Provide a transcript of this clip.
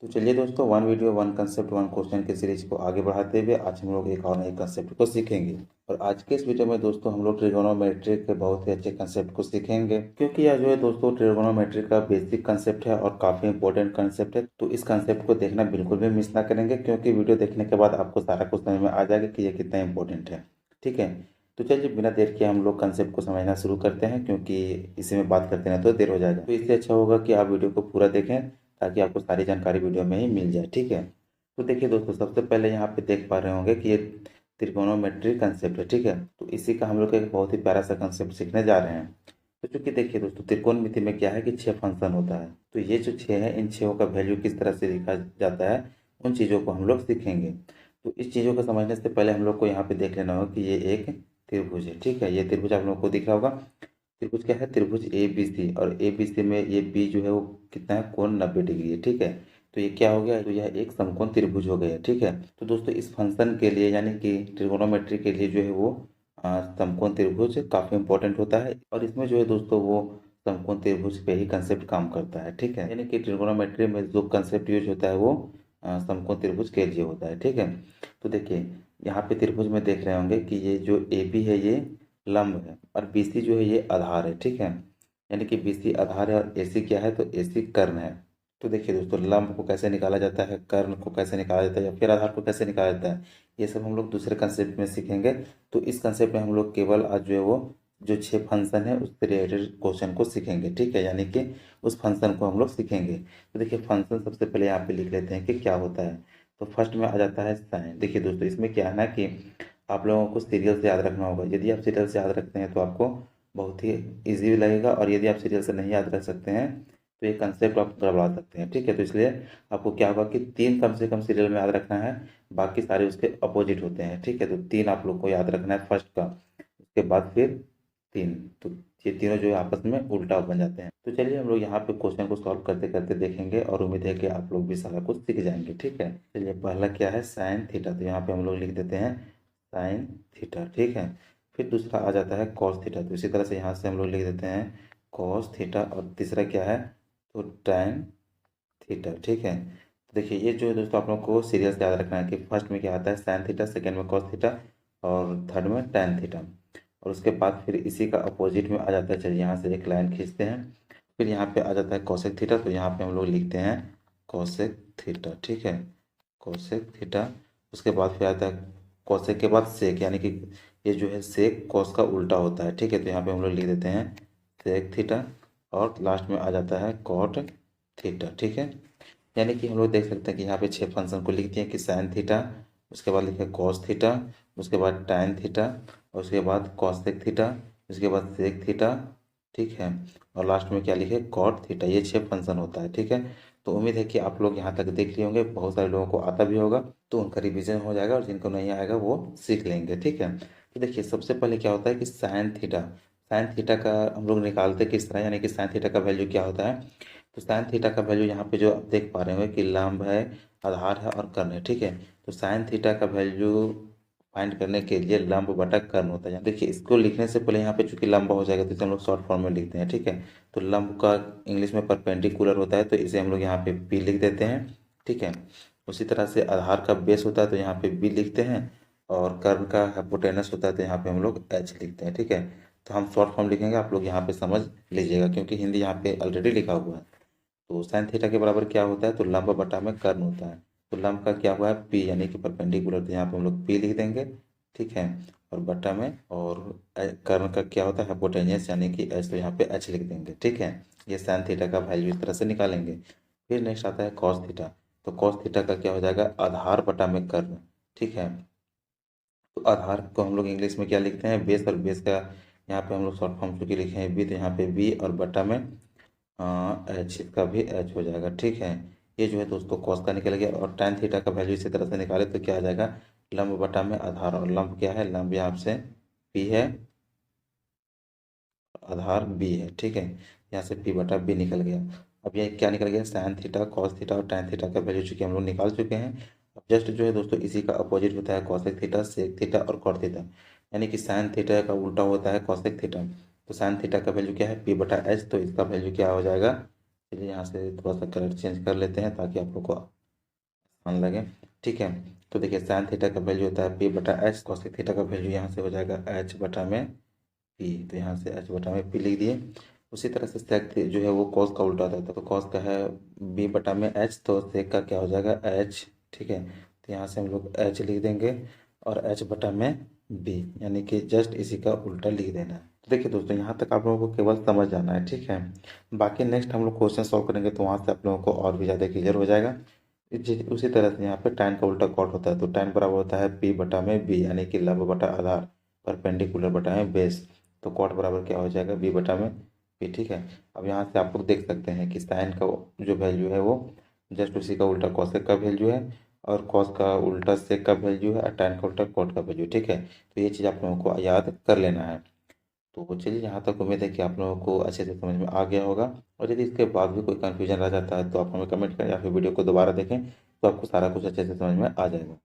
तो चलिए दोस्तों, one video one concept one question के सीरीज को आगे बढ़ाते हुए आज हम लोग एक और नए कंसेप्ट को सीखेंगे। और आज के इस वीडियो में दोस्तों हम लोग ट्रिगोनोमेट्री के बहुत ही अच्छे कंसेप्ट को सीखेंगे, क्योंकि यह जो है दोस्तों ट्रिगोनोमेट्री का बेसिक कंसेप्ट है और काफ़ी इंपॉर्टेंट कंसेप्ट है। तो इस कंसेप्ट को देखना बिल्कुल भी मिस ना करेंगे, क्योंकि वीडियो देखने के बाद आपको सारा कुछ समझ में आ जाएगा कि ये कितना इंपॉर्टेंट है। ठीक है, तो चलिए बिना देर किए हम लोग कंसेप्ट को समझना शुरू करते हैं, क्योंकि इसी में बात करते हैं तो देर हो जाएगा। तो इससे अच्छा होगा कि आप वीडियो को पूरा देखें, ताकि आपको सारी जानकारी वीडियो में ही मिल जाए। ठीक है, तो देखिए दोस्तों, सबसे पहले यहाँ पे देख पा रहे होंगे कि ये त्रिकोणोमेट्री कंसेप्ट है। ठीक है, तो इसी का हम लोग एक बहुत ही प्यारा सा कंसेप्ट सीखने जा रहे हैं। तो चूंकि देखिए दोस्तों, त्रिकोणमिति में क्या है कि 6 फंक्शन होता है। तो ये जो 6 है, इन 6 का वैल्यू किस तरह से लिखा जाता है, उन चीज़ों को हम लोग सीखेंगे। तो इस चीज़ों को समझने से पहले हम लोग को यहाँ पे देख लेना होगा कि ये एक त्रिभुज है। ठीक है, ये त्रिभुज आप लोगों को दिख रहा होगा। त्रिभुज क्या है? त्रिभुज ए बी सी, और ए बी सी में ये बी जो है वो कितना है? कोण 90 डिग्री है। ठीक है, तो ये क्या हो गया? तो यह एक समकोण त्रिभुज हो गया। ठीक है, तो दोस्तों इस फंक्शन के लिए यानी कि ट्रिगोनोमेट्री के लिए जो है वो समकोण त्रिभुज काफ़ी इंपॉर्टेंट होता है। और इसमें जो है दोस्तों वो समकोण त्रिभुज पे ही कंसेप्ट काम करता है। ठीक है, यानी कि ट्रिगोनोमेट्री में जो कंसेप्ट यूज होता है वो समकोण त्रिभुज के लिए होता है। ठीक है, तो देखिए यहाँ पे त्रिभुज में देख रहे होंगे कि ये जो ए बी है ये लंब है, और बी सी जो है ये आधार है। ठीक है, यानी कि बी सी आधार है और ए सी क्या है? तो ए सी कर्ण है। तो देखिए दोस्तों, लंब को कैसे निकाला जाता है, कर्ण को कैसे निकाला जाता है, या फिर आधार को कैसे निकाला जाता है, ये सब हम लोग दूसरे कंसेप्ट में सीखेंगे। तो इस कंसेप्ट में हम लोग केवल आज जो है वो जो 6 फंक्शन है उससे रिलेटेड क्वेश्चन को सीखेंगे। ठीक है, यानी कि उस फंक्शन को हम लोग सीखेंगे। तो देखिए फंक्शन सबसे पहले यहाँ पे लिख लेते हैं कि क्या होता है। तो फर्स्ट में आ जाता है साइन। देखिए दोस्तों, इसमें क्या है ना कि आप लोगों को सीरियल से याद रखना होगा। यदि आप सीरियल से याद रखते हैं तो आपको बहुत ही ईजी लगेगा, और यदि आप सीरियल से नहीं याद रख सकते हैं तो ये कंसेप्ट आप गड़बड़ा सकते हैं। ठीक है, तो इसलिए आपको क्या होगा कि 3 कम से कम सीरियल में याद रखना है, बाकी सारे उसके अपोजिट होते हैं। ठीक है, तो 3 आप लोग को याद रखना है फर्स्ट का, उसके बाद फिर 3। तो ये तीनों जो है आपस में उल्टा बन जाते हैं। तो चलिए हम लोग यहाँ पे क्वेश्चन को सॉल्व करते करते देखेंगे, और उम्मीद है कि आप लोग भी सारा कुछ सीख जाएंगे। ठीक है, चलिए पहला क्या है? Sine theta. तो यहाँ पे हम लोग लिख देते हैं साइन थीटा। ठीक है, फिर दूसरा आ जाता है कॉस थीटा। तो इसी तरह से यहाँ से हम लोग लिख देते हैं कॉस थीटा। और तीसरा क्या है? तो टैन थीटा। ठीक है, तो देखिए ये जो है दोस्तों आप लोग को सीरियस याद रखना है कि फर्स्ट में क्या आता है? साइन थीटा, सेकेंड में कॉस थीटा, और थर्ड में टैन थीटा। और उसके बाद फिर इसी का अपोजिट में आ जाता है। चलिए यहाँ से एक लाइन खींचते हैं। फिर यहाँ पे आ जाता है कोसेक थीटा। तो यहाँ पे हम लोग लिखते हैं कोसेक थीटा। ठीक है, कोसेक थीटा। उसके बाद फिर आता है कोसेक के बाद सेक, यानी कि ये जो है सेक कॉस का उल्टा होता है। ठीक है, तो यहाँ पे हम लोग लिख देते हैं सेक थीटा। और लास्ट में आ जाता है कॉट थीटा। ठीक है, यानी कि हम लोग देख सकते हैं कि यहाँ पे 6 फंक्शन को लिख दिए कि साइन थीटा, उसके बाद लिखे कॉस थीटा, उसके बाद टैन थीटा, और उसके बाद कॉसेक थीटा, उसके बाद सेक थीटा। ठीक है, और लास्ट में क्या लिखे? Cot theta. ये 6 फंक्शन होता है। ठीक है, तो उम्मीद है कि आप लोग यहाँ तक देख लिए होंगे। बहुत सारे लोगों को आता भी होगा तो उनका रिवीजन हो जाएगा, और जिनको नहीं आएगा वो सीख लेंगे। ठीक है, तो देखिए सबसे पहले क्या होता है कि साइन थीटा। साइन थीटा का हम लोग निकालते किस तरह, यानी कि साइन थीटा का वैल्यू क्या होता है? तो साइन थीटा का वैल्यू यहाँ पे जो आप देख पा रहे हो कि लंब है, आधार है और कर्ण है। ठीक है, तो साइन थीटा का वैल्यू फाइंड करने के लिए लंब बटा कर्ण होता है। देखिए इसको लिखने से पहले यहाँ पे चूंकि लंबा हो जाएगा तो इसे हम लोग शॉर्ट फॉर्म में लिखते हैं। ठीक है, तो लंब का इंग्लिश में परपेंडिकुलर होता है, तो इसे हम लोग यहाँ पे पी लिख देते हैं। ठीक है, उसी तरह से आधार का बेस होता है तो यहाँ पे बी लिखते हैं, और कर्ण का हाइपोटेनस होता है तो यहाँ पे हम लोग एच लिखते हैं। ठीक है, तो हम शॉर्ट फॉर्म लिखेंगे, आप लोग यहाँ पे समझ लीजिएगा, क्योंकि हिंदी यहाँ पे ऑलरेडी लिखा हुआ है। तो साइन थीटा के बराबर क्या होता है? तो लंब बटा में कर्ण होता है। तो लंब का क्या हुआ है? पी, यानी कि परपेंडिकुलर, तो यहाँ पे हम लोग पी लिख देंगे। ठीक है, और बटा में, और कर्ण का क्या होता है? हाइपोटेनियस, यानी कि एच, तो यहाँ पे एच लिख देंगे। ठीक है, ये साइन थीटा का वैल्यू इस तरह से निकालेंगे। फिर नेक्स्ट आता है कॉस थीटा। तो कॉस थीटा का क्या हो जाएगा? आधार बटा में कर्ण। ठीक है, तो आधार को हम लोग इंग्लिश में क्या लिखते हैं? बेस, और बेस का यहाँ पे हम लोग शॉर्ट फॉर्म चूंकि लिखे हैं बी, तो यहाँ पे बी, और बटा में एच, इसका भी एच हो जाएगा। ठीक है, ये जो है दोस्तों कॉस का निकल गया। और tan थीटा का वैल्यू इसी तरह से निकाले तो क्या आ जाएगा? लंब बटा में आधार, और लंब क्या है? लंब यहाँ से पी है, आधार बी है। ठीक है, यहाँ से पी बटा बी निकल गया। अब ये क्या निकल गया? साइन थीटा, कॉस थीटा और tan थीटा का वैल्यू चूंकि हम लोग निकाल चुके हैं। अब जस्ट जो है दोस्तों इसी का अपोजिट होता है कॉसेक थीटा, सेक थीटा और कॉट थीटा, यानी कि साइन थीटा का उल्टा होता है कॉसेक थीटा। तो साइन थीटा का वैल्यू क्या है? पी बटा एच, तो इसका वैल्यू क्या हो जाएगा? चलिए यहाँ से थोड़ा सा कलर चेंज कर लेते हैं ताकि आप लोग को आसान लगे। ठीक है, तो देखिए साइन थीटा का वैल्यू होता है पी बटा एच, कॉसेक थीटा का वैल्यू यहाँ से हो जाएगा एच बटा में पी, तो यहाँ से एच बटा में पी लिख दिए। उसी तरह से सेक जो है वो कॉस का उल्टा होता है, तो कॉस का है बी बटा में एच, तो सेक का क्या हो जाएगा एच। ठीक है, तो यहाँ से हम लोग एच लिख देंगे और एच बटा में बी, यानी कि जस्ट इसी का उल्टा लिख देना है। तो देखिए दोस्तों यहाँ तक आप लोगों को केवल समझ जाना है। ठीक है, बाकी नेक्स्ट हम लोग क्वेश्चन सॉल्व करेंगे तो वहाँ से आप लोगों को और भी ज़्यादा क्लियर हो जाएगा। उसी तरह से यहाँ पे tan का उल्टा कॉट होता है, तो tan बराबर होता है पी बटा में बी, यानी कि लंब बटा आधार परपेंडिकुलर बटा में बेस, तो कॉट बराबर क्या हो जाएगा बी बटा में बी। ठीक है, अब यहाँ से आप लोग देख सकते हैं कि साइन का जो वैल्यू है वो जस्ट उसी का उल्टा कॉसेक का वैल्यू है, और कॉस का उल्टा सेक का वैल्यू है, और tan का उल्टा कॉट का वैल्यू। ठीक है, तो ये चीज़ आप लोगों को याद कर लेना है। तो चलिए यहाँ तक उम्मीद है कि आप लोगों को अच्छे से समझ में आ गया होगा, और यदि इसके बाद भी कोई कन्फ्यूजन रह जाता है तो आप हमें कमेंट करें या फिर वीडियो को दोबारा देखें, तो आपको सारा कुछ अच्छे से समझ में आ जाएगा।